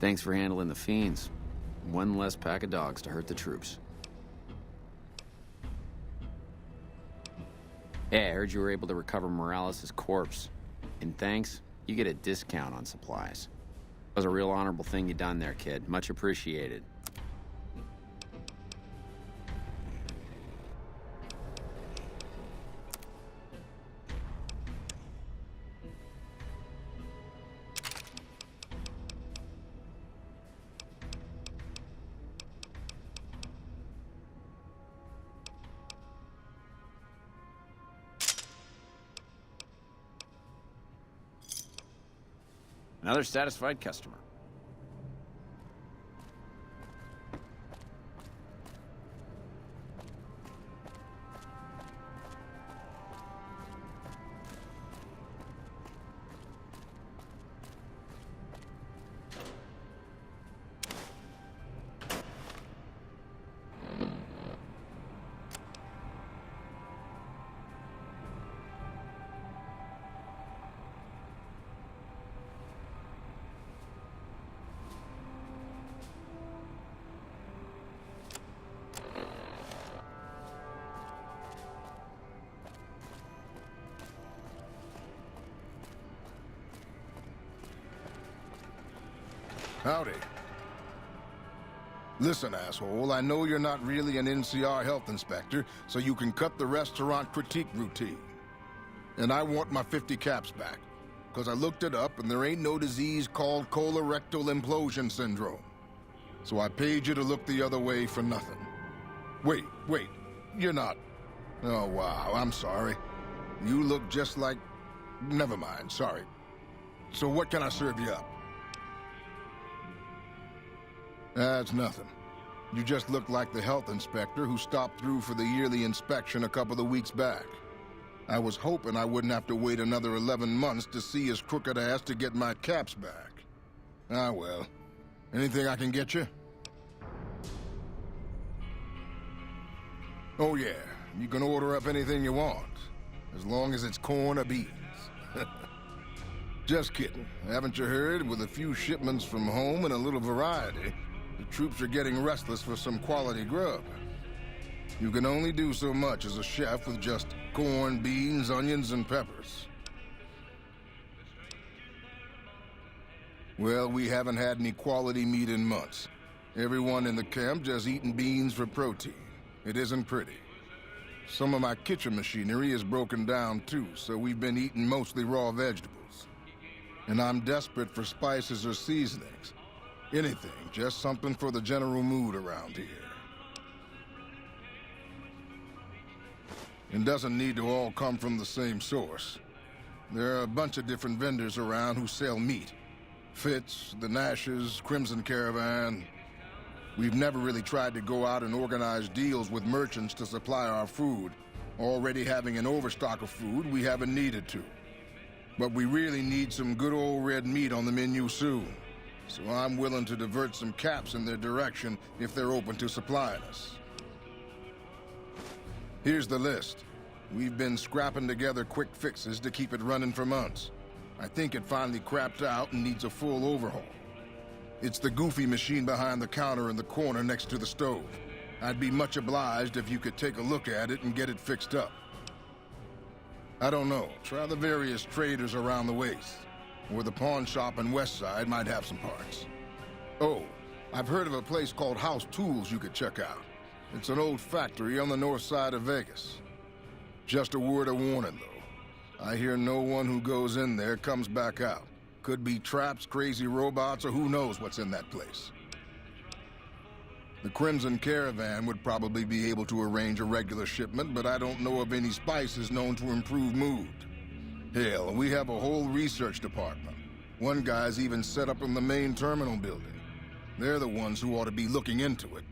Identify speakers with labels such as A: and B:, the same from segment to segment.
A: Thanks for handling the fiends. One less pack of dogs to hurt the troops. Hey, I heard you were able to recover Morales' corpse. And thanks, you get a discount on supplies. That was a real honorable thing you done there, kid. Much appreciated. Another satisfied customer.
B: Howdy. Listen, asshole, I know you're not really an NCR health inspector, so you can cut the restaurant critique routine. And I want my 50 caps back, because I looked it up and there ain't no disease called colorectal implosion syndrome. So I paid you to look the other way for nothing. Wait, you're not... Oh, wow, I'm sorry. You look just like... Never mind, sorry. So what can I serve you up? That's nothing. You just look like the health inspector who stopped through for the yearly inspection a couple of weeks back. I was hoping I wouldn't have to wait another 11 months to see his crooked ass to get my caps back. Ah, well. Anything I can get you? Oh, yeah. You can order up anything you want, as long as it's corn or beans. Just kidding. Haven't you heard? With a few shipments from home and a little variety, the troops are getting restless for some quality grub. You can only do so much as a chef with just corn, beans, onions, and peppers. Well, we haven't had any quality meat in months. Everyone in the camp just eating beans for protein. It isn't pretty. Some of my kitchen machinery is broken down too, so we've been eating mostly raw vegetables. And I'm desperate for spices or seasonings. Anything, just something for the general mood around here. It doesn't need to all come from the same source. There are a bunch of different vendors around who sell meat. Fitz, the Nashes, Crimson Caravan. We've never really tried to go out and organize deals with merchants to supply our food. Already having an overstock of food, we haven't needed to. But we really need some good old red meat on the menu soon. So I'm willing to divert some caps in their direction if they're open to supplying us. Here's the list. We've been scrapping together quick fixes to keep it running for months. I think it finally crapped out and needs a full overhaul. It's the goofy machine behind the counter in the corner next to the stove. I'd be much obliged if you could take a look at it and get it fixed up. I don't know. Try the various traders around the waste. Or the pawn shop in Westside might have some parts. Oh, I've heard of a place called House Tools you could check out. It's an old factory on the north side of Vegas. Just a word of warning, though. I hear no one who goes in there comes back out. Could be traps, crazy robots, or who knows what's in that place. The Crimson Caravan would probably be able to arrange a regular shipment, but I don't know of any spices known to improve mood. Hell, we have a whole research department. One guy's even set up in the main terminal building. They're the ones who ought to be looking into it.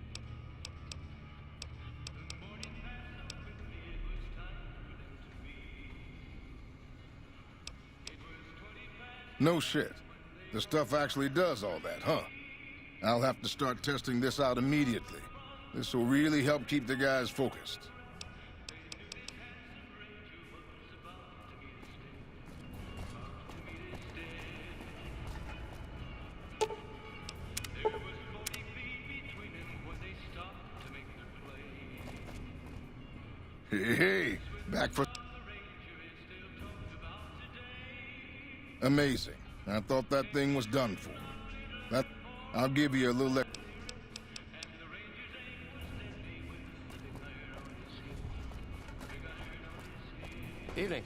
B: No shit. The stuff actually does all that, huh? I'll have to start testing this out immediately. This will really help keep the guys focused. Hey, back for... Amazing. I thought that thing was done for. That... I'll give you a little...
C: Evening.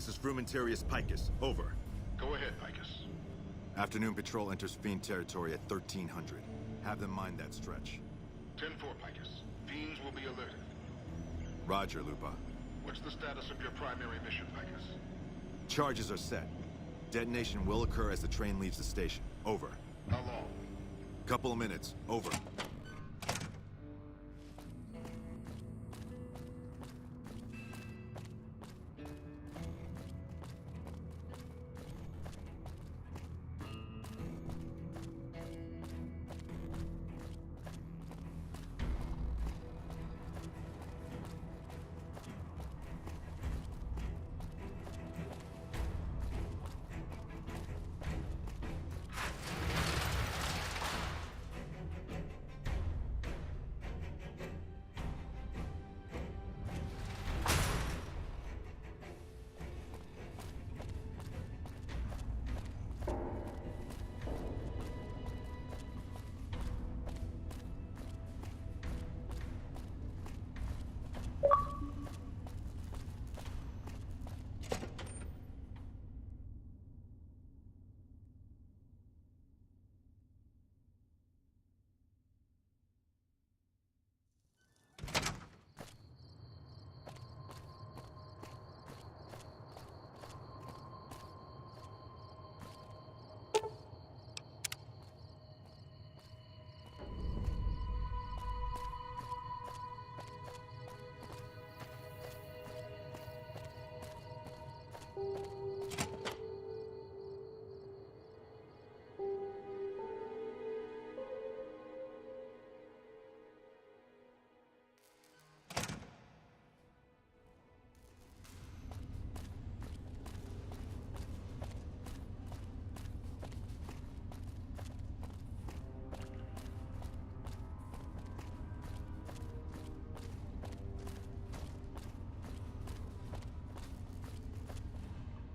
D: This is Frumentarius Picus. Over.
B: Go ahead, Picus.
D: Afternoon patrol enters Fiend territory at 1300. Have them mind that stretch.
B: 10-4, Picus. Fiends will be alerted.
D: Roger, Lupa.
B: What's the status of your primary mission, Picus?
D: Charges are set. Detonation will occur as the train leaves the station. Over.
B: How long?
D: Couple of minutes. Over.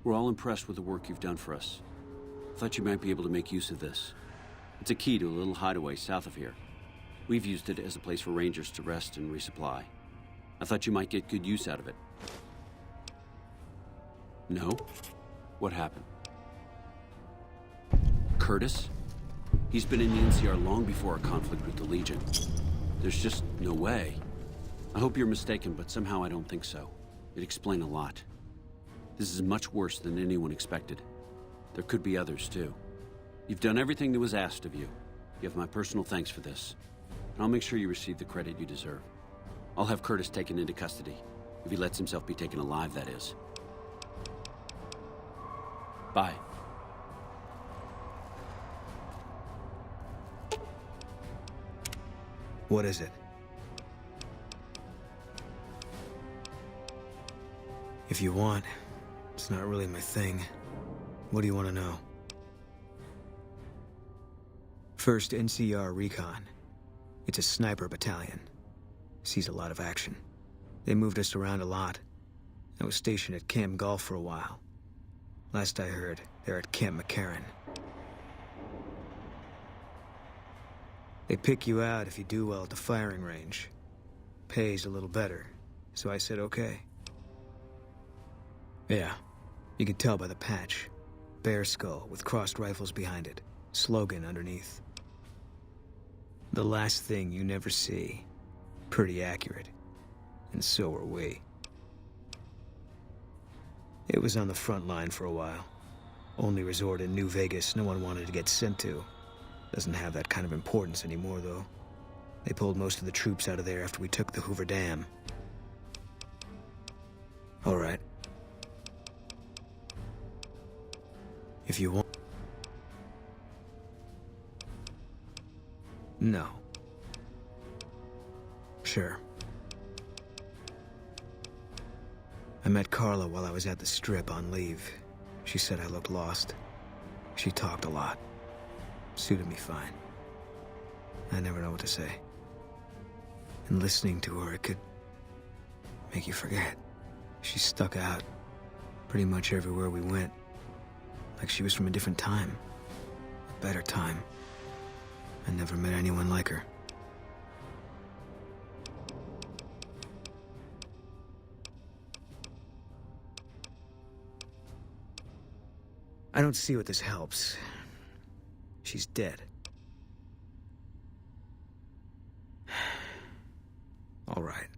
E: We're all impressed with the work you've done for us. Thought you might be able to make use of this. It's a key to a little hideaway south of here. We've used it as a place for rangers to rest and resupply. I thought you might get good use out of it. No? What happened? Curtis? He's been in the NCR long before our conflict with the Legion. There's just no way. I hope you're mistaken, but somehow I don't think so. It'd explain a lot. This is much worse than anyone expected. There could be others, too. You've done everything that was asked of you. You have my personal thanks for this. And I'll make sure you receive the credit you deserve. I'll have Curtis taken into custody. If he lets himself be taken alive, that is. Bye.
F: What is it? If you want, it's not really my thing. What do you want to know? First NCR Recon. It's a sniper battalion. Sees a lot of action. They moved us around a lot. I was stationed at Camp Golf for a while. Last I heard, they're at Camp McCarran. They pick you out if you do well at the firing range. Pays a little better, so I said okay. Yeah, you can tell by the patch. Bear skull with crossed rifles behind it. Slogan underneath. The last thing you never see. Pretty accurate. And so are we. It was on the front line for a while. Only resort in New Vegas no one wanted to get sent to. Doesn't have that kind of importance anymore, though. They pulled most of the troops out of there after we took the Hoover Dam. All right. If you want... No. Sure. I met Carla while I was at the Strip on leave. She said I looked lost. She talked a lot. Suited me fine. I never know what to say. And listening to her, it could make you forget. She stuck out pretty much everywhere we went. Like she was from a different time. A better time. I never met anyone like her. I don't see what this helps. She's dead. All right.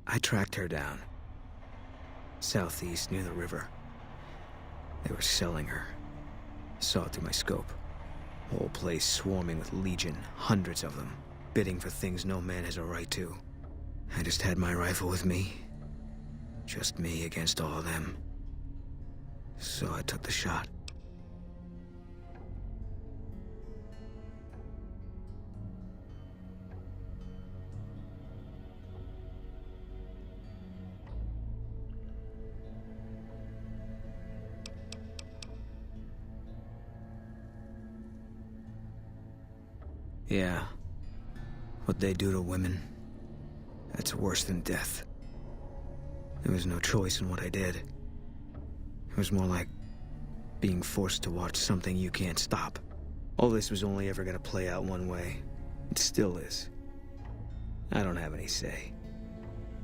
F: I tracked her down. Southeast, near the river. They were selling her. Saw it through my scope. Whole place swarming with Legion, hundreds of them, bidding for things no man has a right to. I just had my rifle with me. Just me against all of them. So I took the shot. Yeah. What they do to women, that's worse than death. There was no choice in what I did. It was more like being forced to watch something you can't stop. All this was only ever gonna play out one way. It still is. I don't have any say.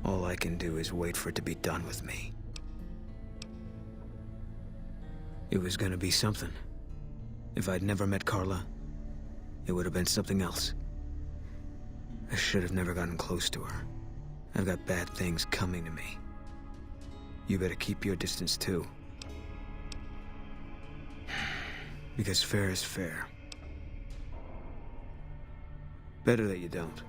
F: All I can do is wait for it to be done with me. It was gonna be something. If I'd never met Carla, it would have been something else. I should have never gotten close to her. I've got bad things coming to me. You better keep your distance too. Because fair is fair. Better that you don't.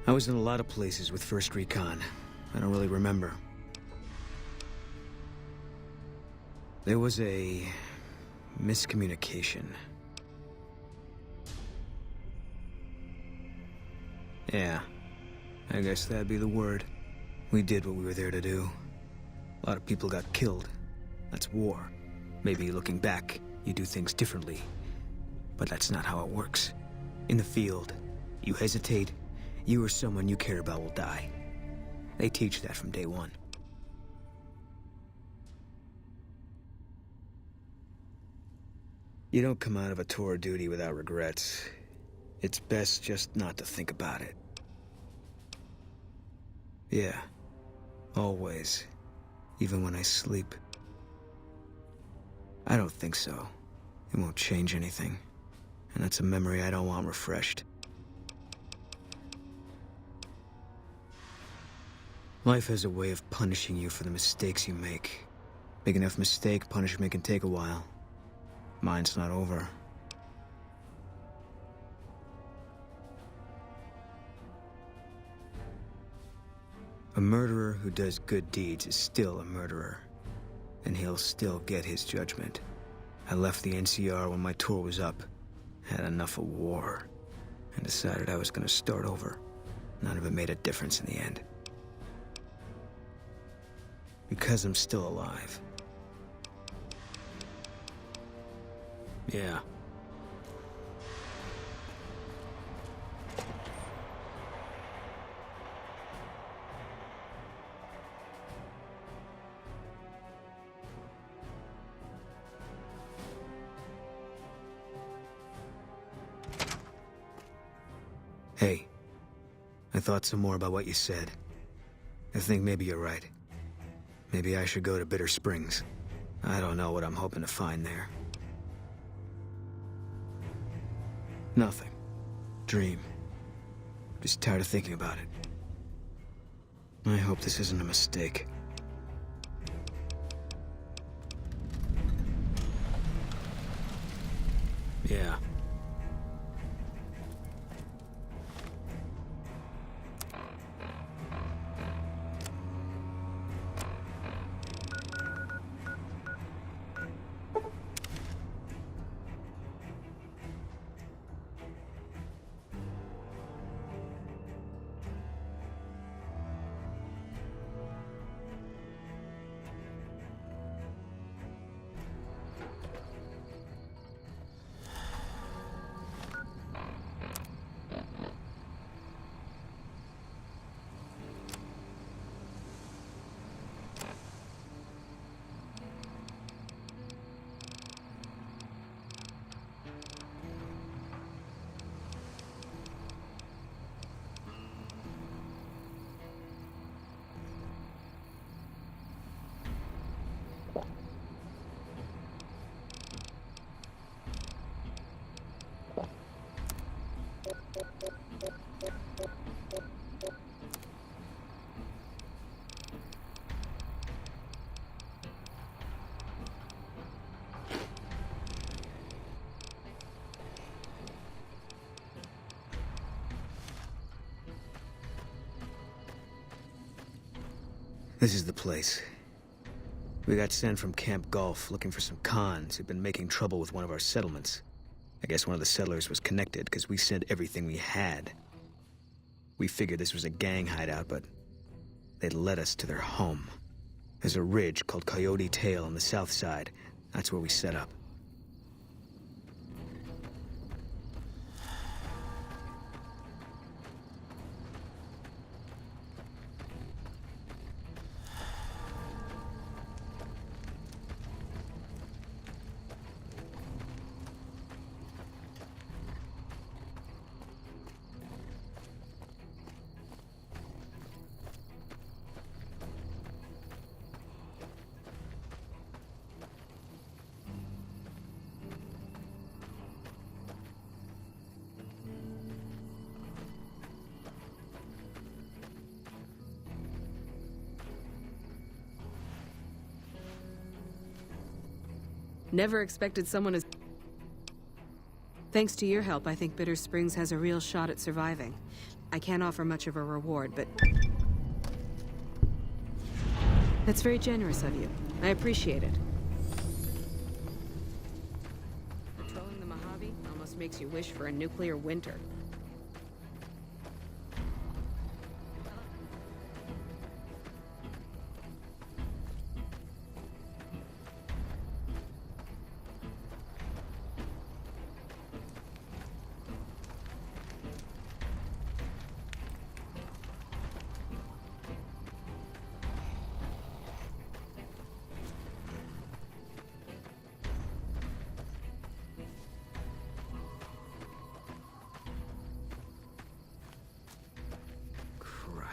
F: I was in a lot of places with First Recon. I don't really remember. There was a miscommunication. Yeah, I guess that'd be the word. We did what we were there to do. A lot of people got killed. That's war. Maybe looking back, you do things differently. But that's not how it works. In the field, you hesitate, you or someone you care about will die. They teach that from day one. You don't come out of a tour of duty without regrets. It's best just not to think about it. Yeah, always. Even when I sleep. I don't think so. It won't change anything. And that's a memory I don't want refreshed. Life has a way of punishing you for the mistakes you make. Big enough mistake, punishment can take a while. Mine's not over. A murderer who does good deeds is still a murderer. And he'll still get his judgment. I left the NCR when my tour was up. Had enough of war. And decided I was gonna start over. None of it made a difference in the end. Because I'm still alive. Yeah. Hey, I thought some more about what you said. I think maybe you're right. Maybe I should go to Bitter Springs. I don't know what I'm hoping to find there. Nothing. Dream. Just tired of thinking about it. I hope this isn't a mistake. Yeah. This is the place. We got sent from Camp Gulf looking for some cons who'd been making trouble with one of our settlements. I guess one of the settlers was connected because we sent everything we had. We figured this was a gang hideout, but they'd led us to their home. There's a ridge called Coyote Tail on the south side. That's where we set up.
G: Never expected someone as... Thanks to your help, I think Bitter Springs has a real shot at surviving. I can't offer much of a reward, but... That's very generous of you. I appreciate it. Patrolling the Mojave almost makes you wish for a nuclear winter.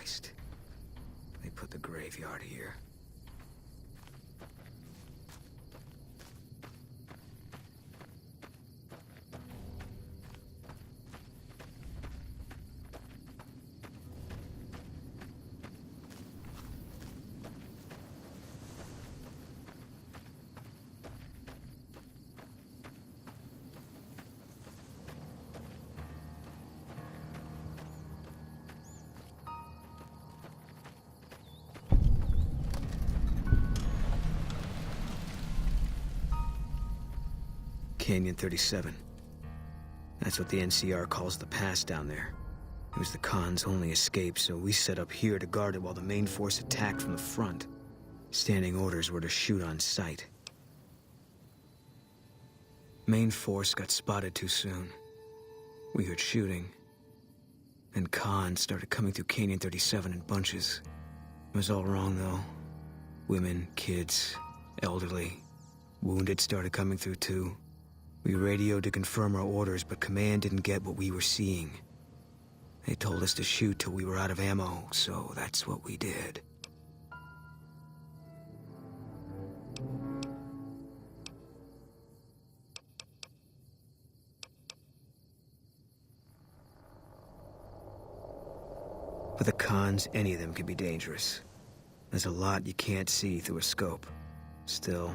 F: Christ. They put the graveyard here. Canyon 37. That's what the NCR calls the pass down there. It was the Khan's only escape, so we set up here to guard it while the main force attacked from the front. Standing orders were to shoot on sight. Main force got spotted too soon. We heard shooting. And Khan started coming through Canyon 37 in bunches. It was all wrong, though. Women, kids, elderly. Wounded started coming through, too. We radioed to confirm our orders, but command didn't get what we were seeing. They told us to shoot till we were out of ammo, so that's what we did. For the Khans, any of them can be dangerous. There's a lot you can't see through a scope. Still,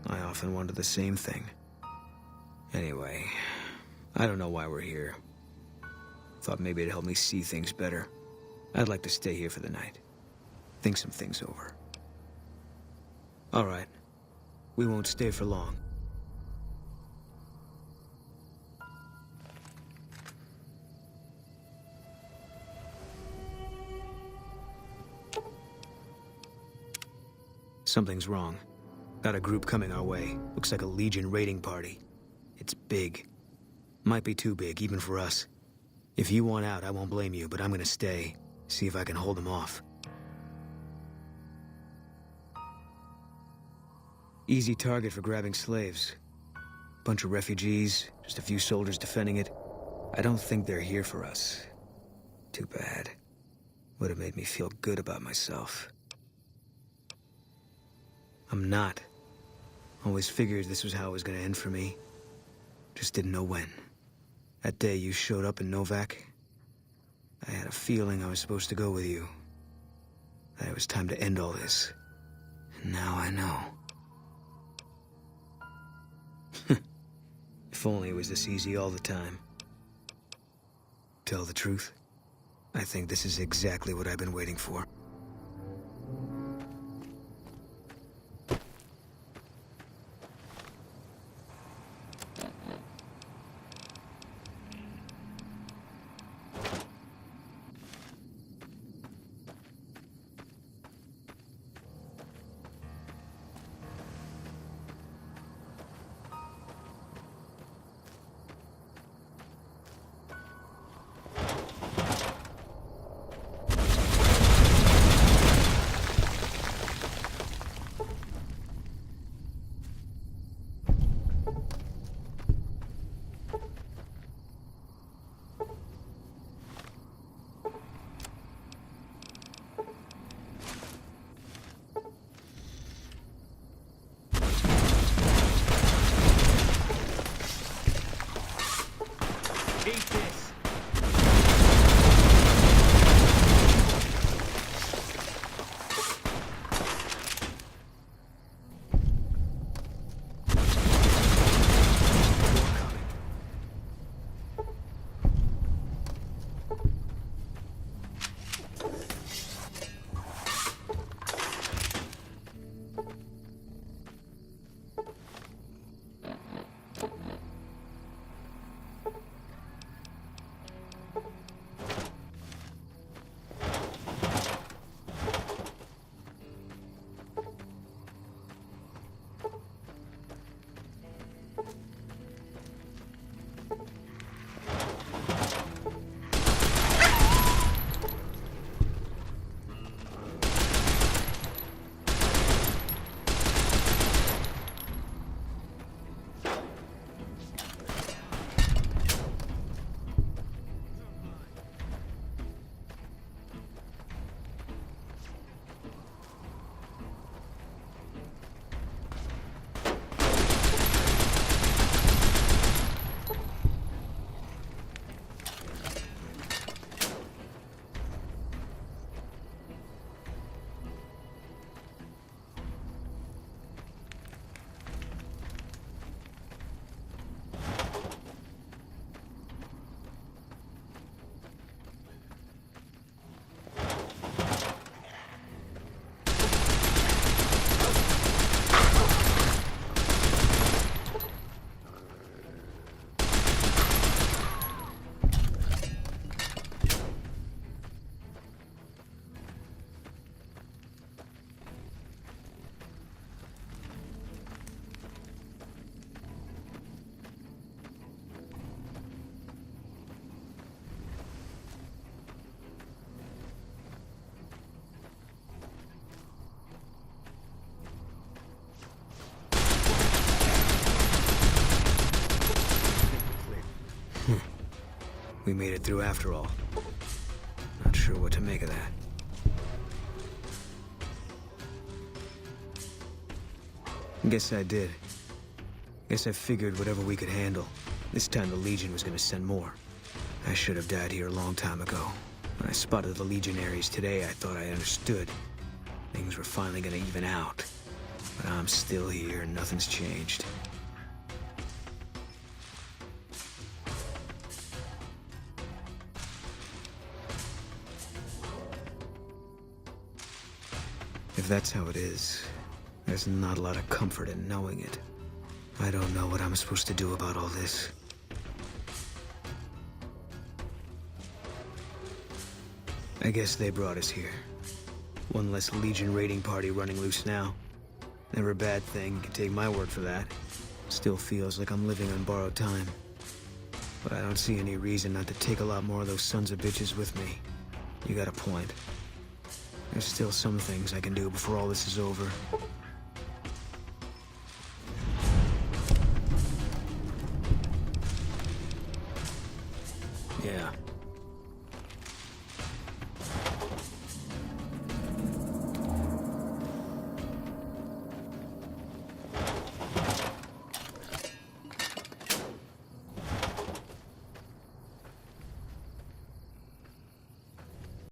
F: I often wonder the same thing. Anyway, I don't know why we're here. Thought maybe it'd help me see things better. I'd like to stay here for the night. Think some things over. All right. We won't stay for long. Something's wrong. Got a group coming our way. Looks like a Legion raiding party. It's big. Might be too big, even for us. If you want out, I won't blame you, but I'm gonna stay. See if I can hold them off. Easy target for grabbing slaves. Bunch of refugees, just a few soldiers defending it. I don't think they're here for us. Too bad. Would have made me feel good about myself. I'm not. Always figured this was how it was gonna end for me. Just didn't know when. That day you showed up in Novak, I had a feeling I was supposed to go with you. That it was time to end all this. And now I know. If only it was this easy all the time. Tell the truth, I think this is exactly what I've been waiting for. We made it through after all. Not sure what to make of that. Guess I did. Guess I figured whatever we could handle. This time the Legion was gonna send more. I should have died here a long time ago. When I spotted the Legionaries today, I thought I understood. Things were finally gonna even out. But I'm still here and nothing's changed. If that's how it is, there's not a lot of comfort in knowing it. I don't know what I'm supposed to do about all this. I guess they brought us here. One less Legion raiding party running loose now. Never a bad thing, you can take my word for that. Still feels like I'm living on borrowed time. But I don't see any reason not to take a lot more of those sons of bitches with me. You got a point. There's still some things I can do before all this is over. Yeah,